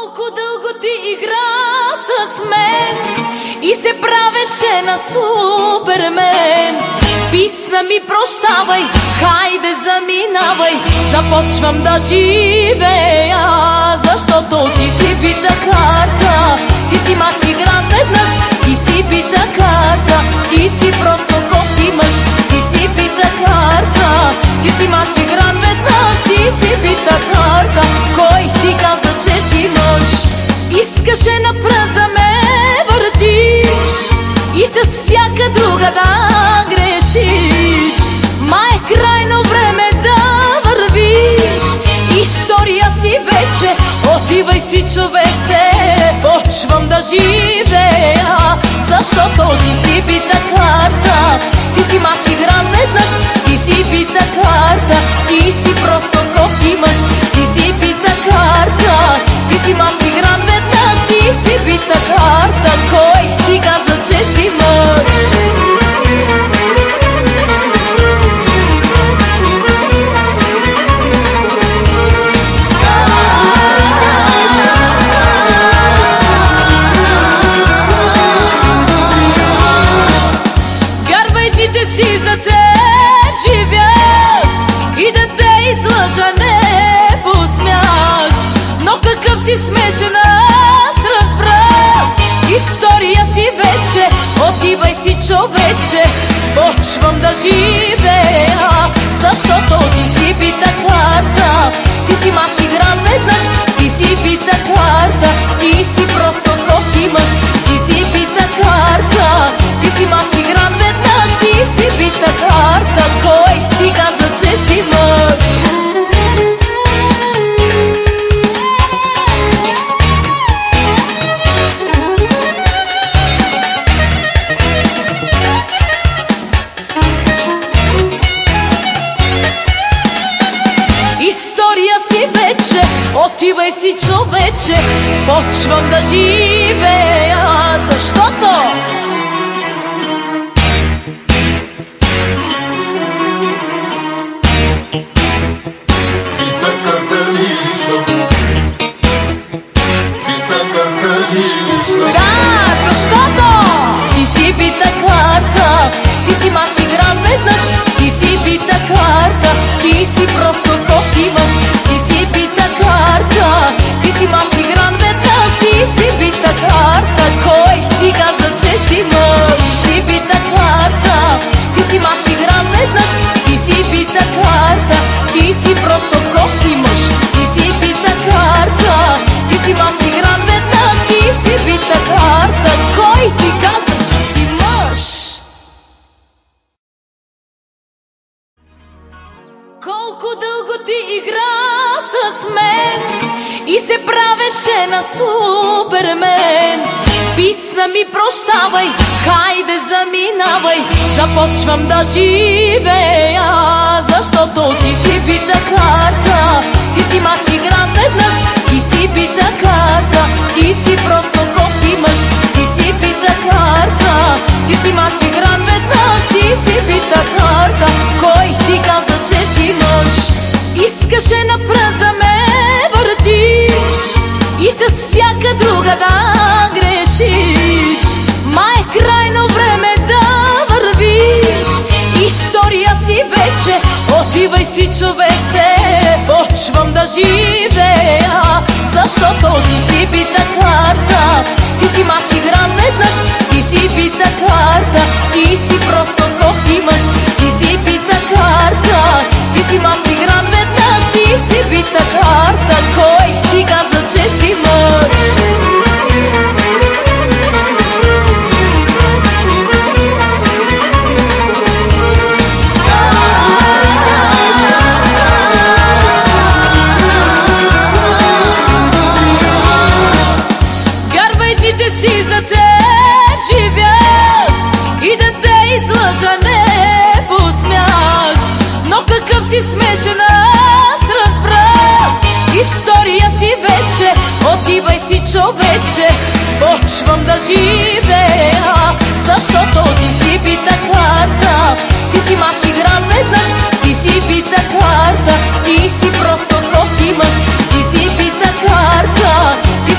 Колко дълго ти игра с мен и се правеше на супермен. Писна ми прощавай, хайде заминавай, започвам да живея, защото ти си бита карта. Ти си мач игран веднъж, ти си бита карта. Ти си просто кофти мъж, ти си бита карта. Ти си мач игран веднъж, ти си бита карта. Кой ти каза, че си мъж? Искаше напръз да ме въртиш и с всяка друга да грешиш. Ма е крайно време да вървиш. История си вече, отивай си, човече. Почвам да живея, защото ти си бита карта. Ти си мач игран веднъж, ти си бита карта. Ти си просто кофти мъж, ти си бита карта. Ти си мач игран веднъж, ти си бита карта. Кой ти каза, че си мъж? Си за теб живях и да те излъжа не посмях. Но какъв си смешен, аз разбрах. История си вече, отивай си, човече. Почвам да живея, защото ти си бита карта. Ти си мач игран веднъж, ти си бита карта. Ти си просто кофти мъж, ти си бита карта. Ти си мач игран веднъж, ти си бита карта. Кой ти каза, че си мъж? История си вече, отивай си, човече. Почвам да живея, защото ти си бита карта. Ти си мач игран веднъж, ти си бита карта. Ти си просто кофти мъж, ти си бита карта. Ти си мач игран веднъж, ти си бита карта. Кой ти каза, че си мъж? Си бита карта. Ти си мач игран веднъж, ти си бита карта. Ти си просто кофти мъж, ти си бита карта. Ти си мач игран веднъж, ти си бита карта. Кой ти каза, че си мъж? Колко дълго ти игра с мен и се правеше на супермен. Писна ми прощавай, хайде заминавай, започвам да живея, защото ти си бита карта. Ти си мач игран веднъж, ти си бита карта. Ти си просто кофти мъж, ти си бита карта. Ти си мач игран веднъж, ти си бита карта. Кой ти каза, че си мъж? Искаше напръз да ме въртиш и с всяка друга да грешиш. Ма е крайно време да вървиш. История си вече, отивай си, човече. Почвам да живея, защото ти си бита карта. Ти си мач игран веднъж, ти си бита карта. Ти си просто кофти мъж, ти си бита карта. Ти си мач игран веднъж, ти си бита карта. Кой ти каза, че си мъж? Си за теб живях и да те излъжа не посмях. Но какъв си смешен, аз разбрах. История си вече, отивай си, човече. Почвам да живея, защото ти си бита карта. Ти си мач игран веднъж, ти си бита карта. Ти си просто кофти мъж, ти си бита карта. Ти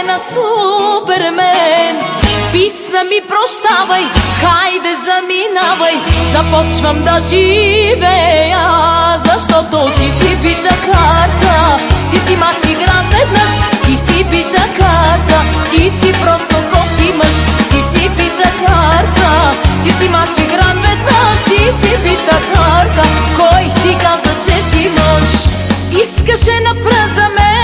на Супермен. Писна ми прощавай, хайде заминавай, започвам да живея, защото ти си бита карта. Ти си мач игран веднъж, ти си бита карта. Ти си просто кофти мъж, ти си бита карта. Ти си мач игран веднъж, ти си бита карта. Кой ти каза, че си мъж? Искаше напред да ме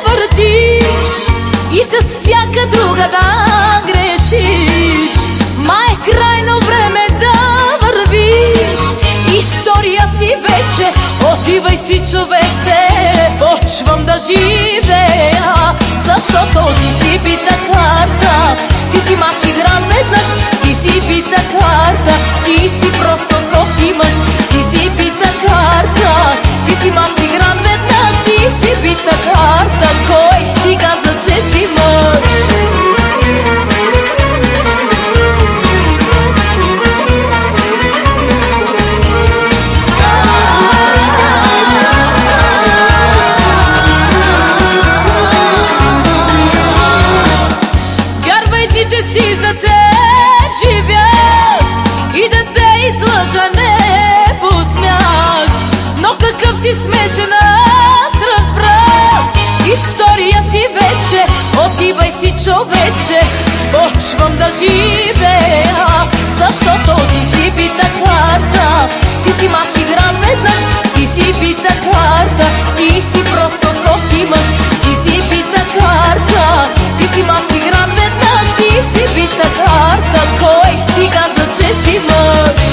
въртиш и с всяка друга да грешиш. Ма е крайно време да вървиш. История си вече, отивай си, човече. Почвам да живея, защото ти си бита карта. Ти си мач игран веднъж, ти си бита карта. Ти си просто кофти мъж, ти си бита карта. Ти си мач игран веднъж, ти си бита карта. Кой ти каза, че си мъж? Вярвайте си, за теб живя и да те излъжа не посмях. Но какъв си смешен, аз разбрах. История си вече, отивай си, човече. Почвам да живея, защото ти си бита карта. Ти си мач игран веднъж, ти си бита карта. Ти си просто кофти мъж, ти си бита карта. Ти си мач игран веднъж, ти си бита карта. Кой ти каза, че си мъж?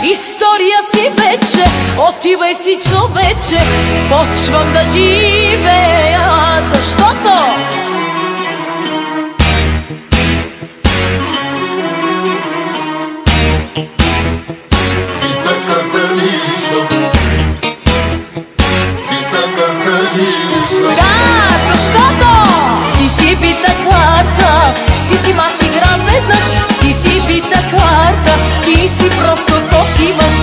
История си вече, отивай си, човече. Почвам да живея, защото ти си бита карта. Ти си мач игран веднъж, ти си бита карта. Ти си просто кофти мъж,